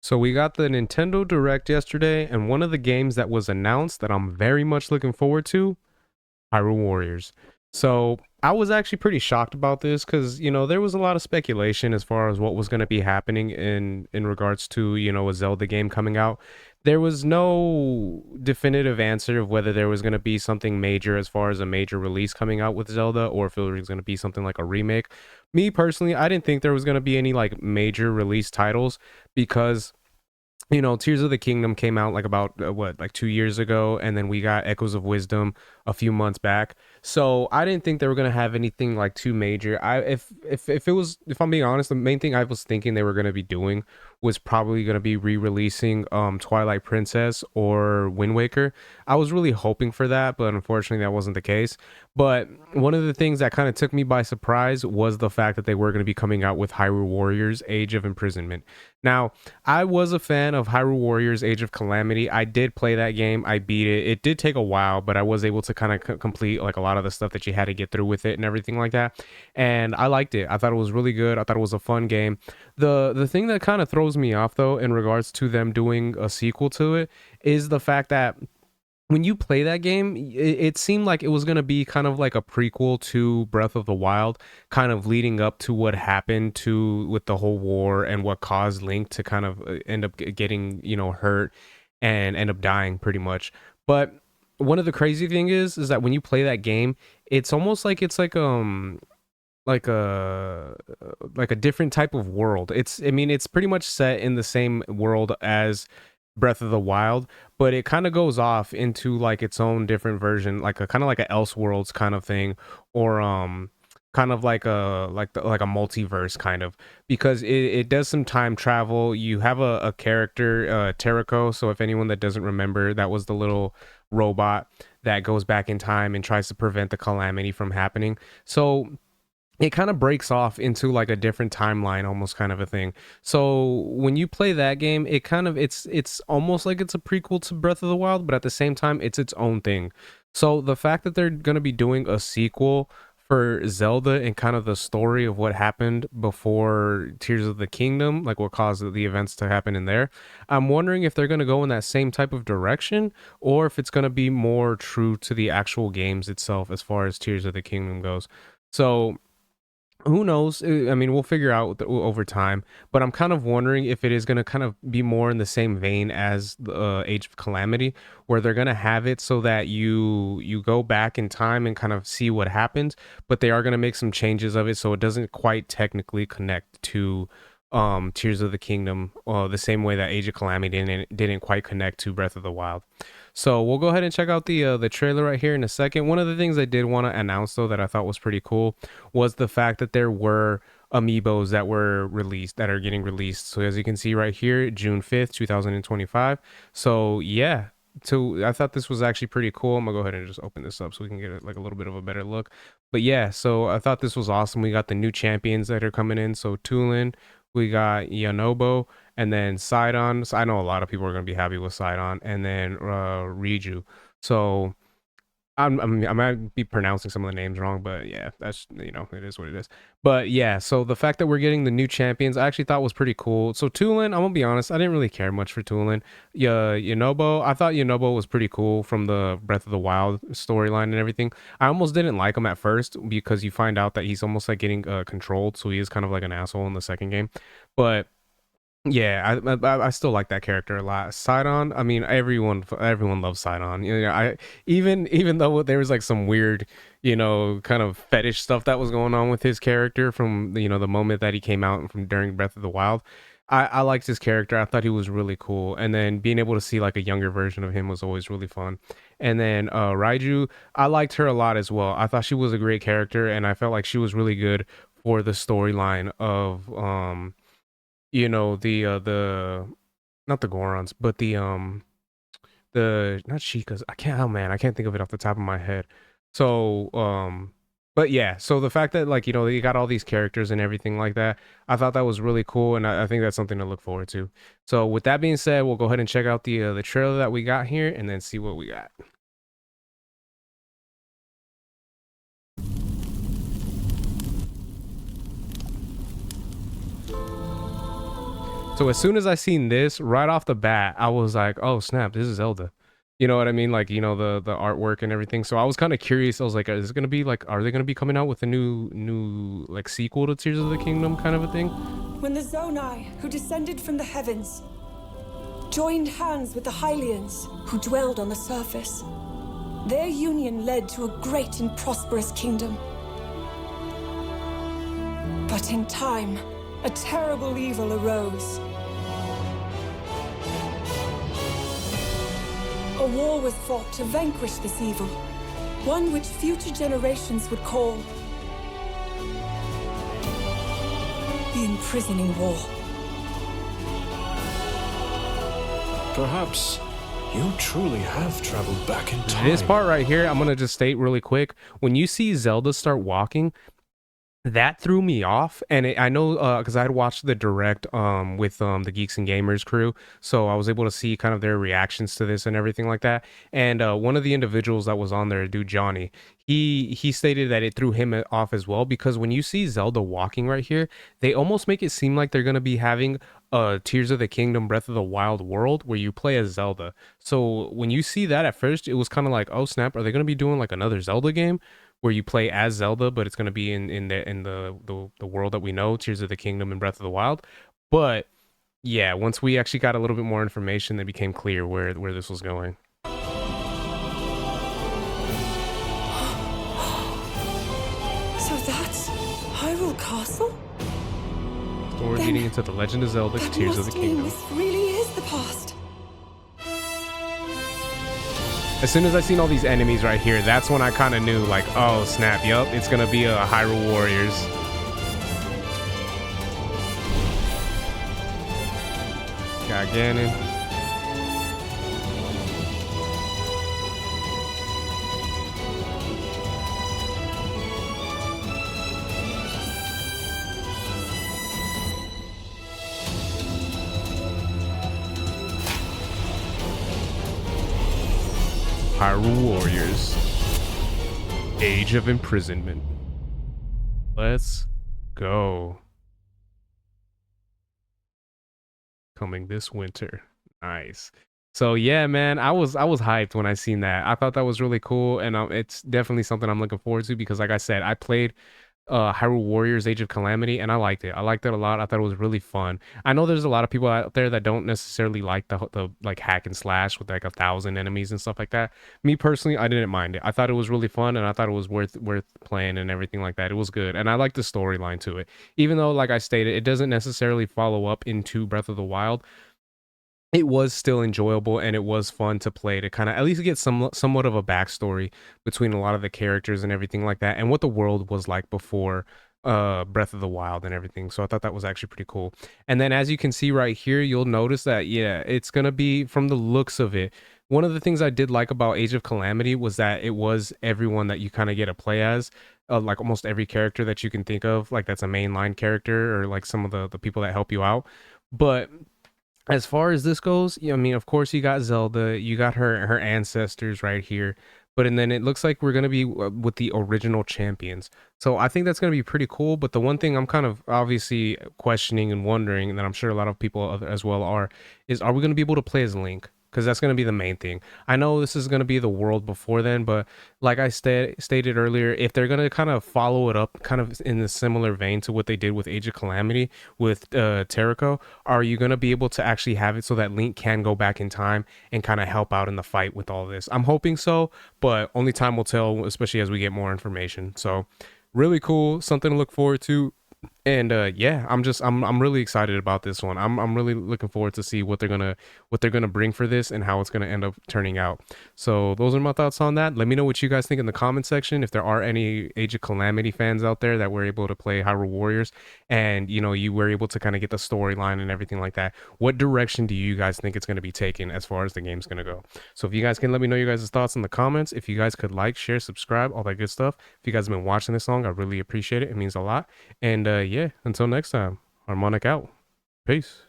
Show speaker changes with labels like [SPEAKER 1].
[SPEAKER 1] So we got the Nintendo Direct yesterday, and one of the games that was announced that I'm very much looking forward to, Hyrule Warriors. So I was actually pretty shocked about this because there was a lot of speculation as far as what was going to be happening in regards to a Zelda game coming out. There was no definitive answer of whether there was going to be something major as far as a major release coming out with Zelda, or if it was going to be something like a remake. Me personally, I didn't think there was going to be any like major release titles because Tears of the Kingdom came out like about like 2 years ago, and then we got Echoes of Wisdom a few months back. So I didn't think they were gonna have anything like too major. If it was, if I'm being honest, the main thing I was thinking they were gonna be doing was probably gonna be re-releasing Twilight Princess or Wind Waker. I was really hoping for that, but unfortunately that wasn't the case. But one of the things that kind of took me by surprise was the fact that they were going to be coming out with Hyrule Warriors Age of Imprisonment. Now, I was a fan of Hyrule Warriors Age of Calamity. I did play that game. I beat it. It did take a while, but I was able to kind of complete like a lot of the stuff that you had to get through with it and everything like that. And I liked it. I thought it was really good. I thought it was a fun game. The thing that kind of throws me off though in regards to them doing a sequel to it is the fact that when you play that game, it seemed like it was going to be kind of like a prequel to Breath of the Wild, kind of leading up to what happened to with the whole war and what caused Link to kind of end up getting, hurt and end up dying pretty much. But one of the crazy thing is that when you play that game, it's almost like it's like a like a different type of world. It's pretty much set in the same world as Breath of the Wild, but it kind of goes off into like its own different version, like a kind of like a Elseworlds kind of thing, or kind of like like a multiverse kind of, because it does some time travel. You have a character, Terraco. So if anyone that doesn't remember, that was the little robot that goes back in time and tries to prevent the calamity from happening. So it kind of breaks off into like a different timeline, almost kind of a thing. So when you play that game, it kind of it's almost like it's a prequel to Breath of the Wild, but at the same time it's its own thing. So the fact that they're going to be doing a sequel for Zelda and kind of the story of what happened before Tears of the Kingdom, like what caused the events to happen in there, I'm wondering if they're going to go in that same type of direction, or if it's going to be more true to the actual games itself as far as Tears of the Kingdom goes. So who knows? I mean, we'll figure out over time, but I'm kind of wondering if it is going to kind of be more in the same vein as the Age of Calamity, where they're going to have it so that you go back in time and kind of see what happened, but they are going to make some changes of it so it doesn't quite technically connect to Tears of the Kingdom, the same way that Age of Calamity didn't quite connect to Breath of the Wild. So we'll go ahead and check out the trailer right here in a second. One of the things I did want to announce though that I thought was pretty cool was the fact that there were amiibos that were released, that are getting released. So as you can see right here, June 5th, 2025. So yeah. So I thought this was actually pretty cool. I'm gonna go ahead and just open this up so we can get like a little bit of a better look. But yeah, so I thought this was awesome. We got the new champions that are coming in. So Tulin, we got Yanobo, and then Sidon. So I know a lot of people are going to be happy with Sidon, and then Riju. So I might be pronouncing some of the names wrong, but yeah, that's, it is what it is. But yeah, so the fact that we're getting the new champions, I actually thought was pretty cool. So Tulin, I'm gonna be honest, I didn't really care much for Tulin. Yeah, Yanobo, I thought Yanobo was pretty cool from the Breath of the Wild storyline and everything. I almost didn't like him at first because you find out that he's almost like getting controlled, so he is kind of like an asshole in the second game. But yeah, I still like that character a lot. Sidon, I mean, everyone loves Sidon. I even though there was like some weird, kind of fetish stuff that was going on with his character from the moment that he came out from during Breath of the Wild. I liked his character. I thought he was really cool, and then being able to see like a younger version of him was always really fun. And then Raiju, I liked her a lot as well. I thought she was a great character, and I felt like she was really good for the storyline of the not the Gorons, but the not Shikas. I can't, oh man, I can't think of it off the top of my head. So but yeah, so the fact that like you got all these characters and everything like that, I thought that was really cool, and I think that's something to look forward to. So with that being said, we'll go ahead and check out the trailer that we got here, and then see what we got. So as soon as I seen this, right off the bat, I was like, "Oh snap, this is Zelda." You know what I mean? Like, you know, the artwork and everything. So I was kind of curious. I was like, is it gonna be like, are they gonna be coming out with a new like sequel to Tears of the Kingdom kind of a thing?
[SPEAKER 2] When the Zonai, who descended from the heavens, joined hands with the Hylians, who dwelled on the surface, their union led to a great and prosperous kingdom. But in time, a terrible evil arose. A war was fought to vanquish this evil, one which future generations would call the Imprisoning War.
[SPEAKER 3] Perhaps you truly have traveled back in time.
[SPEAKER 1] This part right here, I'm gonna just state really quick. When you see Zelda start walking, that threw me off, and I know because I had watched the direct with the Geeks and Gamers crew, so I was able to see kind of their reactions to this and everything like that. And one of the individuals that was on there, dude Johnny, he stated that it threw him off as well, because when you see Zelda walking right here, they almost make it seem like they're gonna be having Tears of the Kingdom Breath of the Wild world where you play as Zelda. So when you see that at first, it was kind of like, oh snap, are they gonna be doing like another Zelda game where you play as Zelda, but it's going to be in the world that we know, Tears of the Kingdom and Breath of the Wild. But yeah, once we actually got a little bit more information, it became clear where this was going.
[SPEAKER 2] So that's Hyrule Castle?
[SPEAKER 1] Story leading into The Legend of Zelda: Tears of the Kingdom.
[SPEAKER 2] This really is the past.
[SPEAKER 1] As soon as I seen all these enemies right here, that's when I kind of knew, like, oh snap, yup, it's gonna be a Hyrule Warriors. Got Ganon. Hyrule Warriors. Age of Imprisonment. Let's go. Coming this winter. Nice. So yeah, man, I was hyped when I seen that. I thought that was really cool, and it's definitely something I'm looking forward to, because like I said, I played Hyrule Warriors Age of Calamity, and I liked it. I liked it a lot. I thought it was really fun. I know there's a lot of people out there that don't necessarily like the like hack and slash with like 1,000 enemies and stuff like that. Me personally, I didn't mind it. I thought it was really fun, and I thought it was worth playing and everything like that. It was good, and I like the storyline to it. Even though, like I stated, it doesn't necessarily follow up into Breath of the Wild, it was still enjoyable, and it was fun to play, to kind of at least get somewhat of a backstory between a lot of the characters and everything like that, and what the world was like before Breath of the Wild and everything. So I thought that was actually pretty cool. And then as you can see right here, you'll notice that yeah, it's gonna be, from the looks of it, one of the things I did like about Age of Calamity was that it was everyone that you kind of get to play as, like almost every character that you can think of, like that's a mainline character, or like some of the people that help you out. But as far as this goes, I mean, of course, you got Zelda, you got her ancestors right here, but and then it looks like we're gonna be with the original champions. So I think that's gonna be pretty cool. But the one thing I'm kind of obviously questioning and wondering, and that I'm sure a lot of people as well is are we gonna be able to play as Link? Because that's going to be the main thing. I know this is going to be the world before then, but like I stated earlier, if they're going to kind of follow it up kind of in a similar vein to what they did with Age of Calamity with Terrico, are you going to be able to actually have it so that Link can go back in time and kind of help out in the fight with all this? I'm hoping so, but only time will tell, especially as we get more information. So really cool, something to look forward to. And yeah, I'm really excited about this one. I'm really looking forward to see what they're gonna bring for this and how it's gonna end up turning out. So those are my thoughts on that. Let me know what you guys think in the comment section, if there are any Age of Calamity fans out there that were able to play Hyrule Warriors, and you know, you were able to kind of get the storyline and everything like that. What direction do you guys think it's gonna be taken as far as the game's gonna go? So if you guys can let me know your guys' thoughts in the comments. If you guys could like, share, subscribe, all that good stuff. If you guys have been watching this long, I really appreciate it. It means a lot. And yeah, until next time, Harmonic out. Peace.